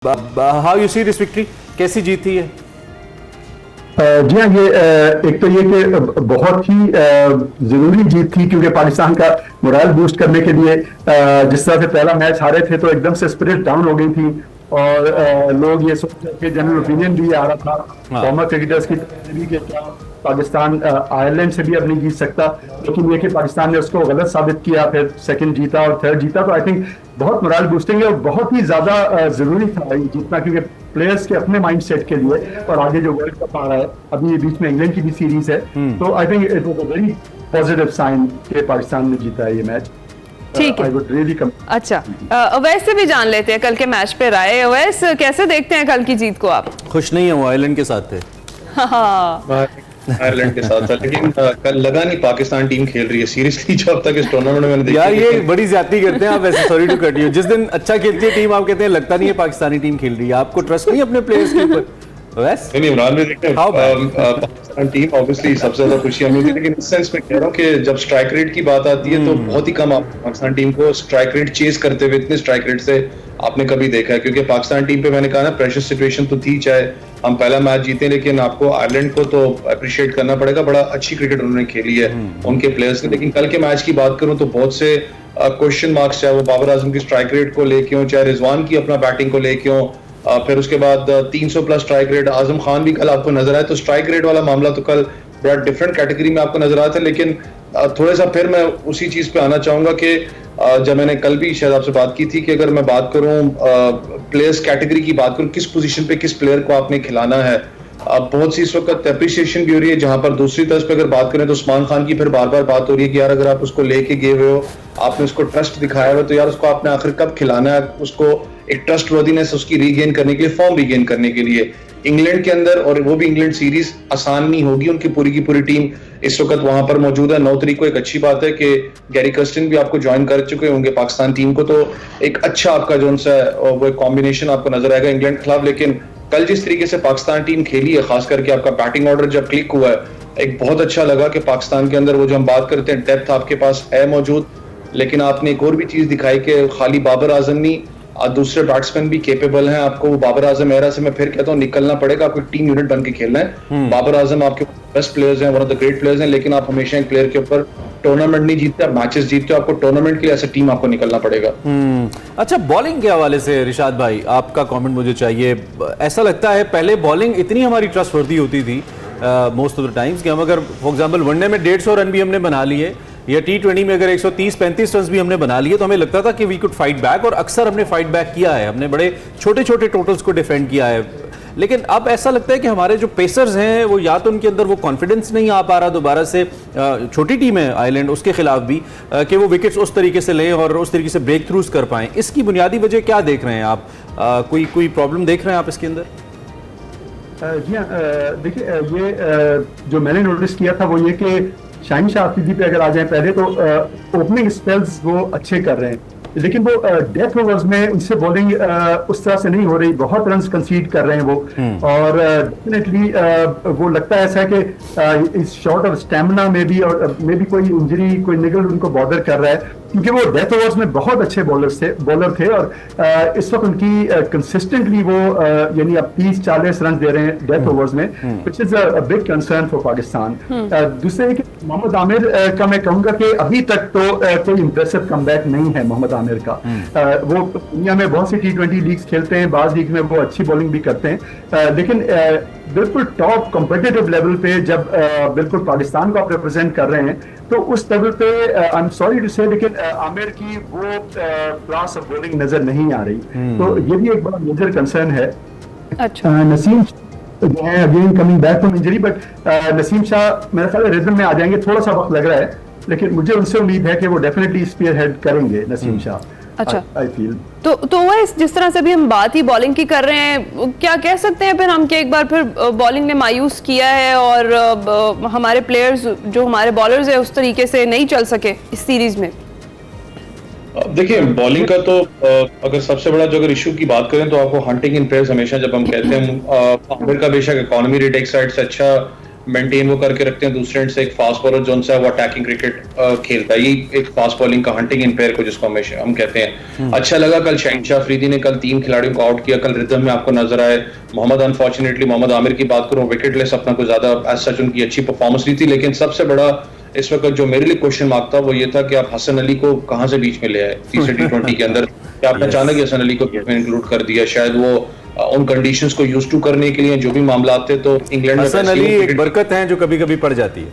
How you see this victory, कैसी जीत थी ये? जी हाँ, ये एक तो ये कि बहुत ही जरूरी जीत थी क्योंकि पाकिस्तान का मोरल बूस्ट करने के लिए जिस तरह से पहला मैच हारे थे तो एकदम से स्पिरिट डाउन हो गई थी और लोग ये सोच रहे थे, जनरल ओपिनियन भी आ रहा था फॉर्मर क्रिकेटर्स की तरफ भी कि क्या पाकिस्तान आयरलैंड से भी अब नहीं जीत सकता, लेकिन ये कि पाकिस्तान ने उसको गलत साबित किया, फिर सेकंड जीता और थर्ड जीता। तो आई थिंक बहुत मोरल बूस्टिंग है और बहुत ही ज्यादा जरूरी था ये जीतना क्योंकि प्लेयर्स के अपने माइंड सेट के लिए और आगे जो वर्ल्ड कप आ रहा है, अभी बीच में इंग्लैंड की भी सीरीज है, तो I think it was a very positive sign कि पाकिस्तान ने जीता है ये मैच। ठीक है। अच्छा, अवैस से भी जान लेते हैं कल के मैच पे राय। अवैस, कैसे देखते हैं कल की जीत को आप? खुश नहीं है, वो आयरलैंड के साथ थे। आयरलैंड के साथ था, लेकिन कल लगा नहीं पाकिस्तान टीम खेल रही है सीरियसली। जो अब तक इस टूर्नामेंट में मैंने देखा यार, ये बड़ी ज्यादती करते हैं आप वैसे। सॉरी टू कट यू, जिस दिन अच्छा खेलती है टीम आप कहते हैं लगता नहीं है पाकिस्तानी टीम खेल रही है। आपको ट्रस्ट नहीं अपने प्लेयर्स के ऊपर? वैसे नहीं, इमरान भी देखते हैं पाकिस्तान टीम ऑब्वियसली सबसे ज्यादा खुशी हमें होती है, लेकिन इस सेंस में कह रहा हूँ कि जब स्ट्राइक रेट की बात आती है तो बहुत ही कम आप पाकिस्तान टीम को स्ट्राइक रेट चेज करते हुए इतने स्ट्राइक रेट से आपने कभी देखा है। क्योंकि पाकिस्तान टीम पे मैंने कहा ना, प्रेशर सिचुएशन तो थी, चाहे हम पहला मैच जीते, लेकिन आपको आयरलैंड को तो अप्रिशिएट करना पड़ेगा, बड़ा अच्छी क्रिकेट उन्होंने खेली है उनके प्लेयर्स ने। लेकिन कल के मैच की बात करूं तो बहुत से क्वेश्चन मार्क्स, चाहे वो बाबर आजम की स्ट्राइक रेट को लेके हो, चाहे रिजवान की अपना बैटिंग को लेके हो, फिर उसके बाद 300 plus strike rate, Azam Khan भी कल आपको नजर आए। तो स्ट्राइक रेट वाला मामला तो कल बड़ा डिफरेंट कैटेगरी में आपको नजर आया था। लेकिन थोड़ा सा फिर मैं उसी चीज पे आना चाहूंगा कि जब मैंने कल भी शायद आपसे बात की थी कि अगर मैं बात करूं प्लेयर्स कैटेगरी की बात करूं, किस पोजीशन पे किस प्लेयर को आपने खिलाना है, बहुत सी इस वक्त अप्रिसिएशन भी हो रही है। जहां पर दूसरी तरफ पे अगर बात करें तो उस्मान खान की फिर बार बार बात हो रही है कि यार अगर आप उसको लेके गए हुए हो, आपने उसको ट्रस्ट दिखाया हुआ, तो यार उसको आपने आखिर कब खिलाना है, उसको एक ट्रस्ट वर्दीनेस उसकी रीगेन करने के लिए, फॉर्म रीगेन करने के लिए। इंग्लैंड के अंदर, और वो भी इंग्लैंड सीरीज आसान नहीं होगी, उनकी पूरी की पूरी टीम इस वक्त वहां पर मौजूद है। 9 तारीख को एक अच्छी बात है कि गैरी कर्स्टन भी आपको ज्वाइन कर चुके होंगे पाकिस्तान टीम को, तो एक अच्छा आपका जो वो एक कॉम्बिनेशन आपको नजर आएगा इंग्लैंड के खिलाफ। लेकिन कल जिस तरीके से पाकिस्तान टीम खेली है, खास करके आपका बैटिंग ऑर्डर जब क्लिक हुआ है, एक बहुत अच्छा लगा कि पाकिस्तान के अंदर वो जो हम बात करते हैं डेप्थ आपके पास है मौजूद। लेकिन आपने एक और भी चीज दिखाई कि खाली बाबर आजम नहीं, दूसरे बैट्समैन भी कैपेबल हैं। आपको बाबर आजम एरा से मैं फिर कहता हूँ निकलना पड़ेगा, आपको टीम यूनिट बन के खेलना है। बाबर आजम आपके बेस्ट प्लेयर्स हैं, one of the great players हैं, लेकिन आप हमेशा एक प्लेयर के ऊपर टूर्नामेंट नहीं जीतते, आप मैचेस जीतते हो। आपको टूर्नामेंट के लिए ऐसा टीम आपको निकलना पड़ेगा। अच्छा, बॉलिंग के हवाले से रिशाद भाई आपका कमेंट मुझे चाहिए। ऐसा लगता है पहले बॉलिंग इतनी हमारी ट्रस्टवर्दी होती थी मोस्ट ऑफ द टाइम्स कि हम अगर फॉर एग्जांपल वनडे में 150 रन भी हमने बना लिए या T20 में अगर 130-35 रन भी हमने बना लिए तो हमें लगता था कि वी कुड फाइट बैक, और अक्सर हमने फाइट बैक किया है, हमने बड़े छोटे छोटे टोटल्स को डिफेंड किया है। लेकिन अब ऐसा लगता है कि हमारे जो पेसर्स हैं वो या तो उनके अंदर वो कॉन्फिडेंस नहीं आ पा रहा दोबारा से, छोटी टीम है आयरलैंड उसके खिलाफ भी, कि वो विकेट्स उस तरीके से लें और उस तरीके से ब्रेक थ्रूज कर पाएं। इसकी बुनियादी वजह क्या देख रहे हैं आप? कोई प्रॉब्लम देख रहे हैं आप इसके अंदर? जी हाँ, देखिए ये जो मैंने नोटिस किया था वो ये कि शाहीन शाह अफरीदी पे अगर आ जाए पहले तो ओपनिंग स्पेल्स वो अच्छे कर रहे हैं, लेकिन वो डेथ ओवर्स में उनसे बॉलिंग उस तरह से नहीं हो रही, बहुत रन्स कंसीड कर रहे हैं वो। और डेफिनेटली वो लगता है ऐसा है कि इस शॉर्ट ऑफ स्टेमिना में भी, और मे भी कोई इंजरी, कोई निगल उनको बॉदर कर रहा है, क्योंकि वो डेथ ओवर्स में बहुत अच्छे बॉलर थे और इस वक्त उनकी कंसिस्टेंटली वो यानी अब 30-40 रन दे रहे हैं डेथ ओवर्स में, which is a big concern for Pakistan. दूसरे कि मोहम्मद आमिर का मैं कहूंगा कि अभी तक तो कोई इंप्रेसिव कमबैक नहीं है मोहम्मद आमिर का। वो दुनिया में बहुत सी T20 लीग्स खेलते हैं, बाज लीग में वो अच्छी बॉलिंग भी करते हैं, लेकिन बिल्कुल टॉप कॉम्पिटिटिव लेवल पे जब बिल्कुल पाकिस्तान को आप रिप्रेजेंट कर रहे हैं तो उस लेवल पे आई एम सॉरी टू से, लेकिन आमिर की वो क्लास ऑफ बॉलिंग नजर नहीं आ रही। तो ये भी एक बड़ा मेजर कंसर्न है। अच्छा, नसीम जो है again coming back from injury, but Naseem Shah मेरे ख्याल रिदम में आ जाएंगे, थोड़ा सा वक्त लग रहा है, लेकिन मुझे उनसे उम्मीद है कि वो डेफिनेटली स्पीयर हेड करेंगे नसीम शाह। अच्छा, आई फील तो वह जिस तरह से भी हम बात ही बॉलिंग की कर रहे हैं, क्या कह सकते हैं फिर हम कि एक बार फिर बॉलिंग ने मायूस किया है और हमारे प्लेयर्स जो हमारे बॉलर्स हैं उस तरीके से नहीं चल सके इस सीरीज में? देखिए, बॉलिंग का तो अगर सबसे बड़ा जो अगर इशू की बात करें तो आपको हंटिंग इन पेयर्स हमेशा, जब हम कहते हैं आमिर का बेशक इकोनॉमी रेट एक साइड से अच्छा मेंटेन वो करके रखते हैं। दूसरे एंड से एक फास्ट बॉलर जो है वो अटैकिंग क्रिकेट खेलता है। ये एक फास्ट बॉलिंग का हंटिंग इम्पेयर को जिसको हम कहते हैं। अच्छा लगा कल शहनशाह अफरीदी ने कल 3 खिलाड़ियों को आउट किया, कल रिदम में आपको नजर आए। मोहम्मद अनफॉर्चुनेटली मोहम्मद आमिर की बात करूं, विकेटलेस अपना कोई ज्यादा एज सच उनकी अच्छी परफॉर्मेंस नहीं थी। लेकिन सबसे बड़ा इस वक्त जो मेरे लिए क्वेश्चन मार्क था वो ये था कि आप हसन अली को कहां से बीच में ले आए तीसरे T20 के अंदर। क्या आपने अचानक ही हसन अली को बीच में इंक्लूड कर दिया? शायद वो उन कंडीशंस को यूज टू करने के लिए जो भी मामला थे तो इंग्लैंड में हसन अली एक बरकत है जो कभी कभी पड़ जाती है।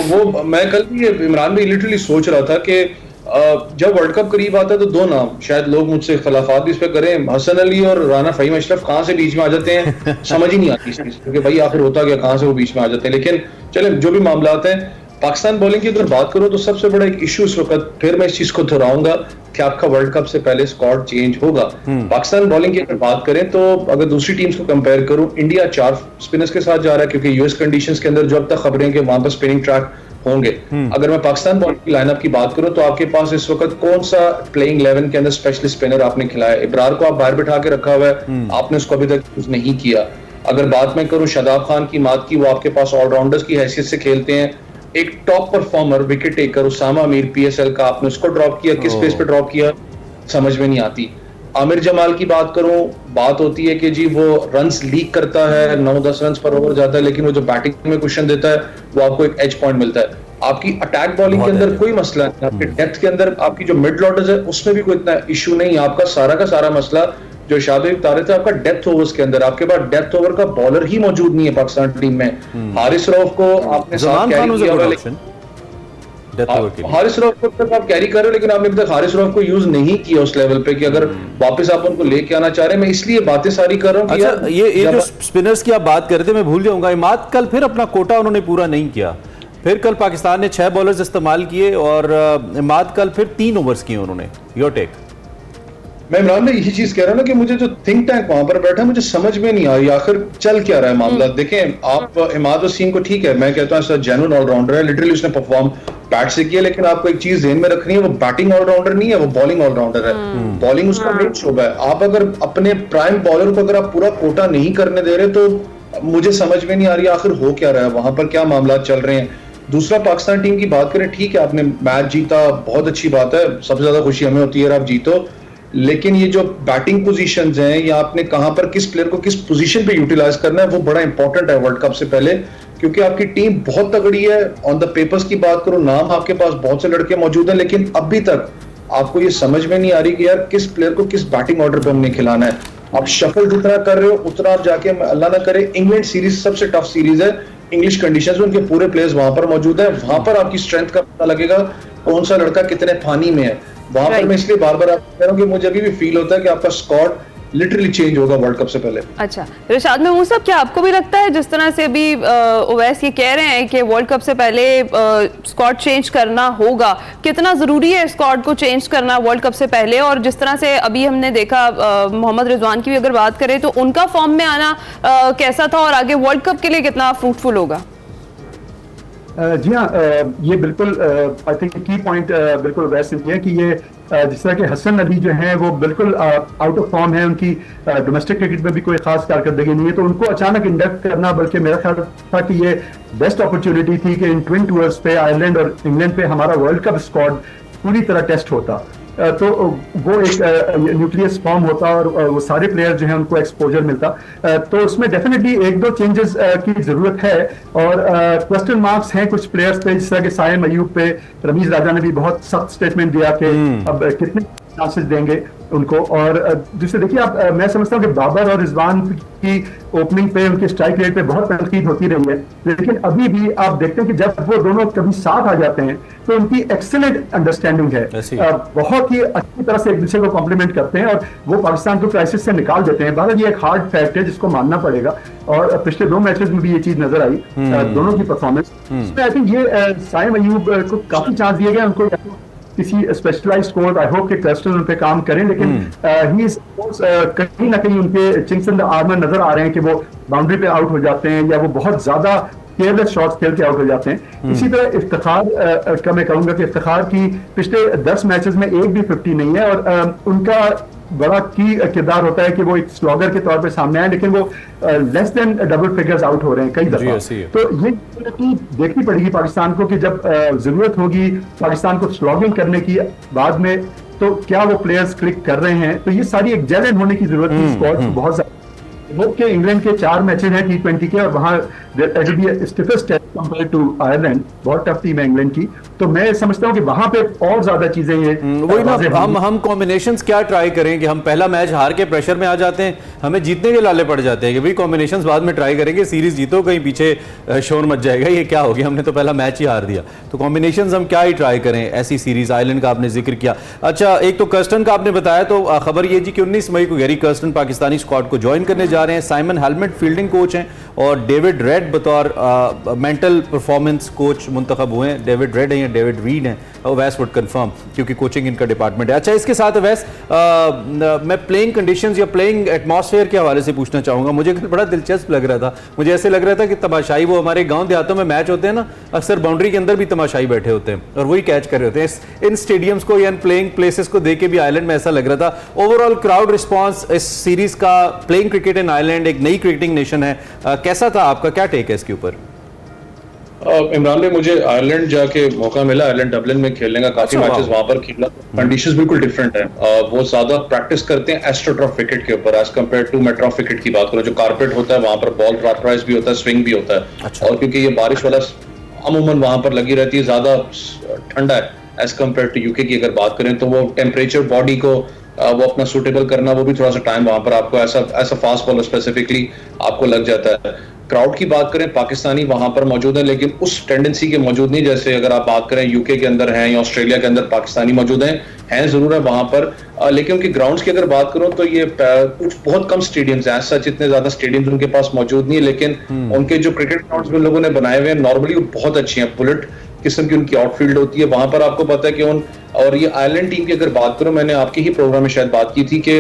वो मैं कल भी इमरान भाई लिटरली सोच रहा था कि जब वर्ल्ड कप करीब आता है तो दो नाम शायद लोग मुझसे खिलाफात भी इस पे करें, हसन अली और राना फहीम अशरफ कहां से बीच में आ जाते हैं समझ ही नहीं आती इस चीज क्योंकि भाई आखिर होता क्या, कहां से वो बीच में आ जाते हैं। लेकिन चले जो भी मामला हैं, पाकिस्तान बॉलिंग की अगर बात करूं तो सबसे बड़ा एक इशू इस वक्त, फिर मैं इस चीज को दोहराऊंगा कि आपका वर्ल्ड कप से पहले स्क्वाड चेंज होगा। पाकिस्तान बॉलिंग की अगर बात करें तो अगर दूसरी टीम्स को कंपेयर करूं, इंडिया 4 स्पिनर्स के साथ जा रहा है क्योंकि यूएस कंडीशंस के अंदर जो अब तक खबरें कि वहां पर स्पिनिंग ट्रैक होंगे। अगर मैं पाकिस्तान बॉलिंग की लाइनअप की बात करूं तो आपके पास इस वक्त कौन सा प्लेइंग 11 के अंदर स्पेशलिस्ट स्पिनर आपने खिलाया? इब्रार को आप बाहर बिठा के रखा हुआ है, आपने उसको अभी तक यूज नहीं किया। अगर बात मैं करूं शादाब खान की मात की, वो आपके पास ऑलराउंडर्स की हैसियत से खेलते हैं। एक top performer wicket taker Usama Mir PSL का, आपने उसको ड्रॉप किया, किस पेस पे ड्रॉप किया समझ में नहीं आती। आमिर जमाल की बात करूं, बात होती है कि जी वो रन्स लीक करता है, 9-10 रन्स पर ओवर जाता है, लेकिन वो जो बैटिंग में क्वेश्चन देता है वो आपको एक एज पॉइंट मिलता है। आपकी अटैक बॉलिंग के अंदर कोई मसला नहीं, आपके डेप्थ के अंदर आपकी जो मिड ऑर्डर्स है उसमें भी कोई इतना इशू नहीं। आपका सारा का सारा मसला जो शादी बता रहे थे आपका डेप्थ ओवर्स के अंदर, आपके पास डेप्थ ओवर का बॉलर ही मौजूद नहीं है पाकिस्तान टीम में। हारिस रऊफ को आपने साथ कैरी किया हुआ, लेकिन हारिस रऊफ को तक आप कैरी कर रहे हो लेकिन आपने अभी तक हारिस रऊफ को यूज नहीं किया उस लेवल पे कि अगर वापस आप उनको लेके आना चाह रहे हैं। मैं इसलिए बातें सारी कर रहा हूं कि अच्छा, ये जो स्पिनर्स की आप बात कर रहे थे मैं भूल जाऊंगा, इमाद कल फिर अपना कोटा उन्होंने पूरा नहीं किया। फिर कल पाकिस्तान ने 6 बॉलर्स इस्तेमाल किए और इमाद कल फिर 3 ओवर्स किए उन्होंने। Your take? मैं इमरान भाई यही चीज कह रहा हूं ना कि मुझे जो थिंक टैंक वहां पर बैठा मुझे समझ में नहीं आ रही आखिर चल क्या रहा है मामला। देखें आप इमाद वसीम को, ठीक है मैं कहता हूं जेन्युइन ऑलराउंडर है, लिटरली उसने परफॉर्म बैट से किया, लेकिन आपको एक चीज ध्यान में रखनी है वो बैटिंग ऑलराउंडर नहीं है, वो बॉलिंग ऑलराउंडर है। बॉलिंग उसका मेन शोबा है। आप अगर अपने प्राइम बॉलर को अगर आप पूरा कोटा नहीं करने दे रहे तो मुझे समझ में नहीं आ रही आखिर हो क्या रहा है वहां पर, क्या मामला चल रहे हैं। दूसरा पाकिस्तान टीम की बात करें, ठीक है आपने मैच जीता, बहुत अच्छी बात है, सबसे ज्यादा खुशी हमें होती है आप जीतो, लेकिन ये जो बैटिंग पोजीशंस हैं या आपने कहां पर किस प्लेयर को किस पोजीशन पे यूटिलाइज करना है वो बड़ा इंपॉर्टेंट है वर्ल्ड कप से पहले, क्योंकि आपकी टीम बहुत तगड़ी है। ऑन द पेपर्स की बात करो, नाम आपके पास बहुत से लड़के मौजूद हैं, लेकिन अभी तक आपको ये समझ में नहीं आ रही कि यार किस प्लेयर को किस बैटिंग ऑर्डर पे हमने खिलाना है। आप शफल जितना कर रहे हो उतना आप जाके, अल्लाह ना करे, इंग्लैंड सीरीज सबसे टफ सीरीज है, इंग्लिश कंडीशंस में उनके पूरे प्लेयर्स वहां पर मौजूद है, वहां पर आपकी स्ट्रेंथ का पता लगेगा कौन सा लड़का कितने पानी में है वहां पर। मैं इसलिए बार बार आपको कह रहा हूं कि मुझे अभी भी फील होता है कि आपका स्क्वाड लिटरली चेंज होगा वर्ल्ड कप से पहले। अच्छा रिशाद महमूद साहब, क्या आपको भी लगता है जिस तरह से अभी ओवैस ये कह रहे हैं कि वर्ल्ड कप से पहले स्क्वाड चेंज करना होगा, कितना जरूरी है स्क्वाड को चेंज करना वर्ल्ड कप से पहले? और जिस तरह से अभी हमने देखा मोहम्मद रिजवान की भी अगर बात करें तो उनका फॉर्म में आना कैसा था और आगे वर्ल्ड कप के लिए कितना फ्रूटफुल होगा? जी हाँ, ये बिल्कुल आई थिंक की पॉइंट बिल्कुल वैसे है कि ये जिस तरह के हसन अली जो हैं वो बिल्कुल आउट ऑफ फॉर्म है, उनकी डोमेस्टिक क्रिकेट में भी कोई खास कारकर्दगी नहीं है, तो उनको अचानक इंडक्ट करना बल्कि मेरा ख्याल था कि ये बेस्ट अपॉर्चुनिटी थी कि इन ट्विन टूर्स पे आयरलैंड और इंग्लैंड पे हमारा वर्ल्ड कप स्क्वाड पूरी तरह टेस्ट होता, तो वो एक न्यूक्लियस फॉर्म होता और वो सारे प्लेयर जो हैं उनको एक्सपोजर मिलता, तो उसमें डेफिनेटली 1-2 चेंजेस की जरूरत है। और क्वेश्चन मार्क्स हैं कुछ प्लेयर्स पे, जिस तरह के साइम अयूब पे रमीज राजा ने भी बहुत सख्त स्टेटमेंट दिया कि अब कितने चांसेस देंगे उनको। और जिससे देखिए आप, मैं समझता हूँ कि बाबर और रिजवान की ओपनिंग पे, उनके स्ट्राइक रेट पे बहुत तनकीद होती रही है, लेकिन अभी भी आप देखते हैं कि जब वो दोनों कभी साथ आ जाते हैं तो उनकी एक्सेलेंट अंडरस्टैंडिंग है, बहुत ही अच्छी तरह से एक दूसरे को कॉम्प्लीमेंट करते हैं और वो पाकिस्तान को क्राइसिस से निकाल देते हैं। बहरहाल ये एक हार्ड फैक्ट है जिसको मानना पड़ेगा, और पिछले 2 मैचेस में भी ये चीज नजर आई दोनों की परफॉर्मेंस में। आई थिंक ये साइम अयूब को काफी चांस दिए गए, उनको किसी स्पेशलाइज्ड कोच, आई होप के क्लस्टर उन पे काम करें, लेकिन ही इज कहीं ना कहीं उनके चिंक्स इन द आर्मर नजर आ रहे हैं कि वो बाउंड्री पे आउट हो जाते हैं या वो बहुत ज्यादा केयरलेस शॉट्स खेल के आउट हो जाते हैं। इसी तरह इफ्तिखार का मैं कहूंगा कि इफ्तिखार की पिछले 10 मैचेस में एक भी 50 नहीं है, और उनका बड़ा की किरदार होता है कि वो एक स्लॉगर के तौर पे सामने आए, लेकिन वो less than double figures out हो रहे हैं कई दफा। ऐसी है। तो ये देखनी पड़ेगी पाकिस्तान को कि जब जरूरत होगी पाकिस्तान को स्लॉगिंग करने की बाद में, तो क्या वो प्लेयर्स क्लिक कर रहे हैं। तो ये सारी एक जेलन होने की जरूरत थी स्क्वाड को बहुत ज्यादा। के इंग्लैंड के 4 मैचेस हैं T20 के, और वहां stiffest test compare to Ireland, बहुत टफ टीम है इंग्लैंड की। तो मैं समझता हूं कि वहां पे और ज्यादा चीजें ये वही ना, हम कॉम्बिनेशंस क्या ट्राई करें कि हम पहला मैच हार के प्रेशर में आ जाते हैं, हमें जीतने के लाले पड़ जाते हैं कि भाई कॉम्बिनेशंस बाद में ट्राई करेंगे, सीरीज जीतो, कहीं पीछे शोर मच जाएगा, ये क्या हो गया, हमने तो पहला मैच ही हार दिया। तो कॉम्बिनेशंस हम क्या ही ट्राई करें ऐसी सीरीज। आयरलैंड का आपने जिक्र किया। अच्छा, एक तो कर्स्टन का आपने बताया, तो खबर ये जी कि 19 मई को गैरी कर्स्टन पाकिस्तानी स्क्वाड को ज्वाइन करने जा रहे हैं। साइमन हेलमेट फील्डिंग कोच हैं और डेविड रेड बतौर मेंटल परफॉर्मेंस कोच मुंतखब हुए हैं। डेविड रेड हैं या डेविड रीड हैं, वैस वुड कंफर्म, क्योंकि कोचिंग इनका डिपार्टमेंट है। अच्छा, इसके साथ वैस मैं प्लेइंग कंडीशंस या प्लेइंग एटमॉस्फेयर के हवाले से पूछना चाहूँगा। मुझे बड़ा दिलचस्प लग रहा था, मुझे ऐसे लग रहा था कि तमाशाई, वो हमारे गाँव देहातों में मैच होते हैं ना, अक्सर बाउंड्री के अंदर भी तमाशाई बैठे होते हैं और वही कैच कर रहे होते हैं। इन स्टेडियम्स को या इन प्लेइंग प्लेसेस को देख के भी आयरलैंड में ऐसा लग रहा था। ओवरऑल क्राउड रिस्पॉन्स इस सीरीज का, प्लेइंग क्रिकेट इन आयरलैंड, एक नई क्रिकेटिंग नेशन है, कैसा था? आपका क्या टेक है इसके ऊपर? इमरान भाई, मुझे आयरलैंड जाके मौका मिला, आयरलैंड डबलिन में खेलने का, काफी मैचेस वहां पर खेला। कंडीशंस बिल्कुल डिफरेंट है। वो ज्यादा प्रैक्टिस करते हैं एस्ट्रोटर्फ विकेट के ऊपर एज कम्पेयर टू मेट्रॉफ विकेट की बात करो, जो कारपेट होता है वहां पर बॉल राइज भी होता है, स्विंग भी होता है। अच्छा। और क्योंकि ये बारिश वाला अमूमन वहां पर लगी रहती है, ज्यादा ठंडा है एज कम्पेयर टू यूके की अगर बात करें, तो वो टेम्परेचर बॉडी को वो अपना सूटेबल करना, वो भी थोड़ा सा टाइम वहां पर आपको ऐसा फास्ट बॉलर स्पेसिफिकली आपको लग जाता है। क्राउड की बात करें, पाकिस्तानी वहां पर मौजूद है, लेकिन उस टेंडेंसी के मौजूद नहीं जैसे अगर आप बात करें यूके के अंदर हैं या ऑस्ट्रेलिया के अंदर पाकिस्तानी मौजूद हैं जरूर है वहां पर, लेकिन उनकी ग्राउंड्स की अगर बात करूं तो ये कुछ बहुत कम स्टेडियम्स हैं, सच इतने ज्यादा स्टेडियम्स उनके पास मौजूद नहीं है, लेकिन उनके जो क्रिकेट ग्राउंड्स में लोगों ने बनाए हुए हैं नॉर्मली वो बहुत अच्छी हैं, बुलेट किस्म की उनकी आउटफील्ड होती है वहां पर। आपको पता है कि और ये आयरलैंड टीम की अगर बात करूं, मैंने आपके ही प्रोग्राम में शायद बात की थी कि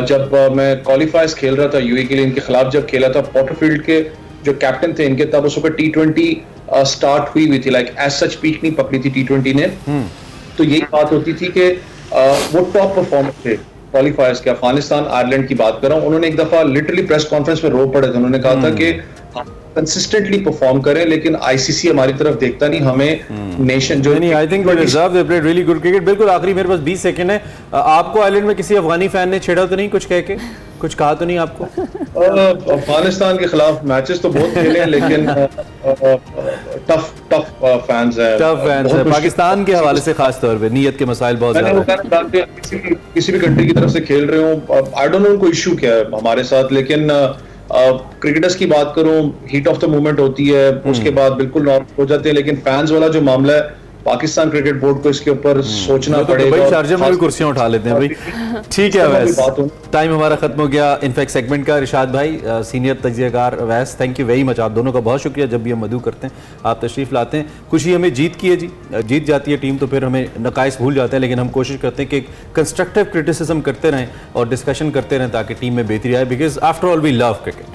जब मैं क्वालिफायर्स खेल रहा था यूए के लिए, इनके खिलाफ जब खेला था, पोर्टरफील्ड के जो कैप्टन थे इनके, तब उस वक्त T20 स्टार्ट हुई थी, लाइक एज सच पीक नहीं पकड़ी थी T20 ने। तो यही बात होती थी कि वो टॉप परफॉर्मर थे क्वालिफायर्स के। अफगानिस्तान आयरलैंड की बात कर रहा हूँ, उन्होंने एक दफा लिटरली प्रेस कॉन्फ्रेंस में रो पड़े थे, उन्होंने कहा था कि कंसिस्टेंटली परफॉर्म करें, लेकिन आईसीसी हमारी तरफ देखता नहीं, हमें नेशन जो नहीं, I think they deserve, they played really good cricket. बिल्कुल आखिरी मेरे पास 20 सेकंड है, आपको आयरलैंड में किसी अफगानी फैन ने छेड़ा तो नहीं, कुछ कह के कुछ कहा तो नहीं आपको? अफगानिस्तान के खिलाफ मैचेस तो बहुत खेले हैं, लेकिन टफ फैंस हैं, टफ फैंस हैं पाकिस्तान के हवाले से, खास तौर पे नीयत के मसाइल बहुत ज्यादा हैं। किसी भी कंट्री की तरफ से खेल रहे हो, आई डोंट नो उनको इशू क्या है हमारे साथ, लेकिन क्रिकेटर्स की बात करूं, हीट ऑफ द मोमेंट होती है, उसके बाद बिल्कुल नॉर्मल हो जाते हैं, लेकिन फैंस वाला जो मामला है, पाकिस्तान क्रिकेट बोर्ड को इसके ऊपर सोचना पड़ेगा। भाई शारजा में भी कुर्सियां उठा लेते हैं भाई। ठीक है वैस, टाइम हमारा खत्म हो गया इनफैक्ट सेगमेंट का। रिशाद भाई, सीनियर तज्जियाकार वैस, थैंक यू वेरी मच, आप दोनों का बहुत शुक्रिया। जब भी हम मदू करते हैं आप तशरीफ लाते हैं, खुशी हमें जीत की है जी, जीत जाती है टीम तो फिर हमें नकाइस भूल जाते हैं, लेकिन हम कोशिश करते हैं कि कंस्ट्रक्टिव क्रिटिसिज्म करते रहें और डिस्कशन करते रहें ताकि टीम में बेहतरी आए, because after all we love cricket.